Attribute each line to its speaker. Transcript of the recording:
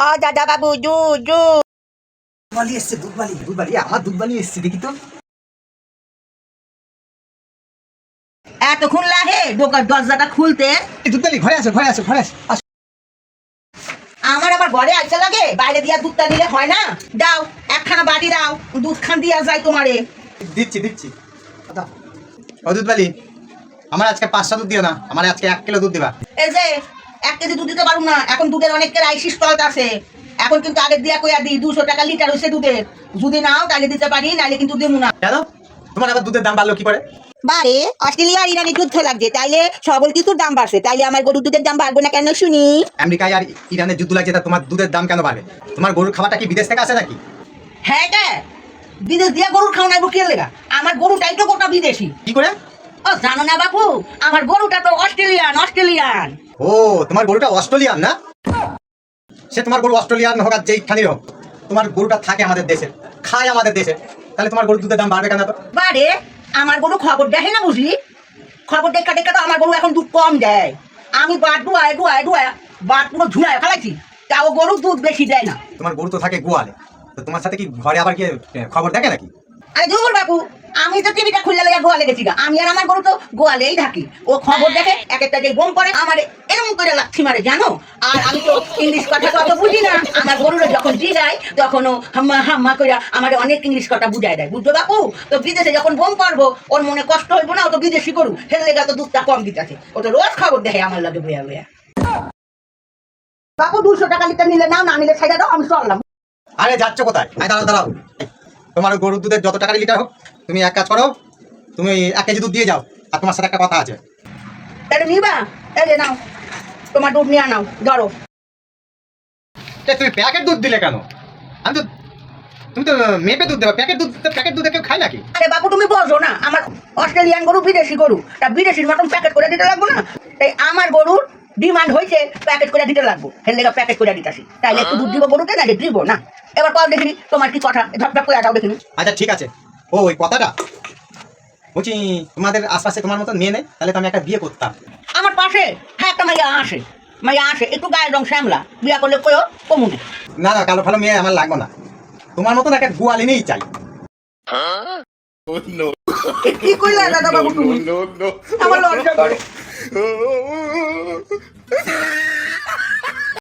Speaker 1: ও দাদা বাবু দুধ দুধ।
Speaker 2: বালি এসছে, দুধ বালি, দুধ বালি, আমার দুধ বালি এসছে, দেখি তো।
Speaker 1: এতক্ষণ লাগে দোকান দরজাটা খুলতে?
Speaker 2: দুধ বালি ঘরে আসো, ঘরে আসো, ঘরে আসো।
Speaker 1: আমার আবার ঘরে আসতে লাগে, বাইরে দিয়া দুধটা দিলে হয় না? দাও একখানা বাটি দাও, দুধ খান দিয়া যায় তোমারে।
Speaker 2: দিচ্ছি দিচ্ছি। ও দুধ বালি, আমার আজকে 5টা দুধ দিও না, আমার আজকে 1 কিলো দুধ দিবা।
Speaker 1: এই যে 1 কেজি দুধ দিতে পারুম না, এখন দুধের অনেক ক্রাইসিস চলতে আছে। এখন কিন্তু আগের দিয়া কইয়া দিই 200 টাকা লিটার হইছে দুধের। যদি নাও তাহলে দিতে পারি, নাইলে কিন্তু দেবো না।
Speaker 2: কেন তোমার আবার দুধের দাম বাড়লো কি করে?
Speaker 1: বারে অস্ট্রেলিয়া আর ইরানের যুদ্ধ লাগছে, তাইলে সবল কিছুর দাম বাড়ছে, তাইলে আমার গরুর দুধের দাম বাড়বে না কেন শুনি?
Speaker 2: আমেরিকায় আর ইরানের যুদ্ধ লাগছে, তা তোমার দুধের দাম কেন বাড়বে? তোমার গরুর খাবারটা কি বিদেশ থেকে আসে নাকি?
Speaker 1: হ্যাঁ কে বিদেশ দিয়া গরুর খাওয়া নাই বুকিয়ে লেগা? আমার গরুটাই তো গোটা বিদেশি।
Speaker 2: কি করে?
Speaker 1: ও জানো না বাবু, আমার গরুটা তো অস্ট্রেলিয়ান অস্ট্রেলিয়ান।
Speaker 2: ও তোমার গরুটা অস্ট্রেলিয়ান না? সে তোমার গরু অস্ট্রেলিয়ান হোক আর যেইখানেই হোক, তোমার গরুটা থাকে আমাদের দেশে, খায় আমাদের দেশে, তাহলে তোমার গরুর দুধের দাম বাড়বে কেন? তো
Speaker 1: বারে আমার গরু খবর দেখে না বুঝি? খবর দেখা দেখা তো আমার গরু এখন দুধ কম দেয়। আমি বাট ডুয়ায় ডুয়ায় ডুয়ায় বাট পুরো ঝুলায় ফেলাইছি, তাও গরু দুধ বেশি দেয় না।
Speaker 2: তোমার গরু তো থাকে গোয়ালে, তো তোমার সাথে কি ঘরে আবার কি খবর দেখে নাকি?
Speaker 1: আরে দূর বাবু, আমি তো টিভিটা খুললে লেগে গোয়ালে গেছি গা। আমি আর আমার গরু তো গোয়ালেই থাকি। ও খবর দেখে এক একটা যে বোম করে আমার এরকম করে লাথি মারে জানো। আর আমি তো ইংলিশ কথা তো অত বুঝি না। আমার গরুরে যখন জিগায় তখন ও হাম্মা হাম্মা করে আমার অনেক ইংলিশ কথা বুঝাই দেয়, বুঝছো বাবু? তো বিদেশে যখন বোম পারবো ওর মনে কষ্ট হইব না, ও তো বিদেশি গরু, হেলে লেগে তো দুধটা কম দিতেছে। ও তো রোজ খবর দেখে আমার লাগে বইয়া বইয়া। বাবু 200 টাকা লিটার নিলে নাও, না নিলে ছাইড়া দাও, আমি চললাম।
Speaker 2: আরে যাচ্ছ কোথায়? দাঁড়াও দাঁড়াও, তোমার গরুর দুধের যত টাকা লিটার হোক, তুমি এক কাজ করো, তুমি 1 কেজি দুধ দিয়ে যাও, আর তোমার সাথে একটা কথা আছে।
Speaker 1: তাহলে নিবা? এই যে নাও, তোমার দুধ নিয়ে নাও, ধরো।
Speaker 2: তুমি প্যাকেট দুধ দিলে কেন? আমি তো, তুমি তো মেপে দুধ দেবে, প্যাকেট দুধে কেউ খায় নাকি?
Speaker 1: আরে বাবু তুমি বোঝো না, আমার অস্ট্রেলিয়ান গরু বিদেশি গরু, তা বিদেশির মতন প্যাকেট করে দিতে লাগবো না? তাই আমার গরুর ডিমান্ড হয়েছে প্যাকেট করে দিতে লাগবো, হেলে প্যাকেট করে দিতেছি। তাইলে একটু দুধ দিব গরুকে, না দিব না। এবার কল দেখিনি তোমার কি কথা, ঝপঝপ করে যাও দেখিনি।
Speaker 2: আচ্ছা ঠিক আছে। ও ওই কথাটা বলছি, তোমাদের আশপাশে তোমার মতন মেয়ে নেই? তাহলে তো আমি একটা বিয়ে করতাম।
Speaker 1: আমার পাশে হ্যাঁ একটা মাইয়া আসে, মাইয়া আসে একটু গায়ের রং শ্যামলা, বিয়া করলে কয়ও কমুনে।
Speaker 2: না না, কালো ফালো মেয়ে আমার লাগবে না, তোমার মতন একটা গোয়ালি নেই চাই।
Speaker 1: কি কইলা দাদা বাবু তুমি? আমার লজ্জা করে।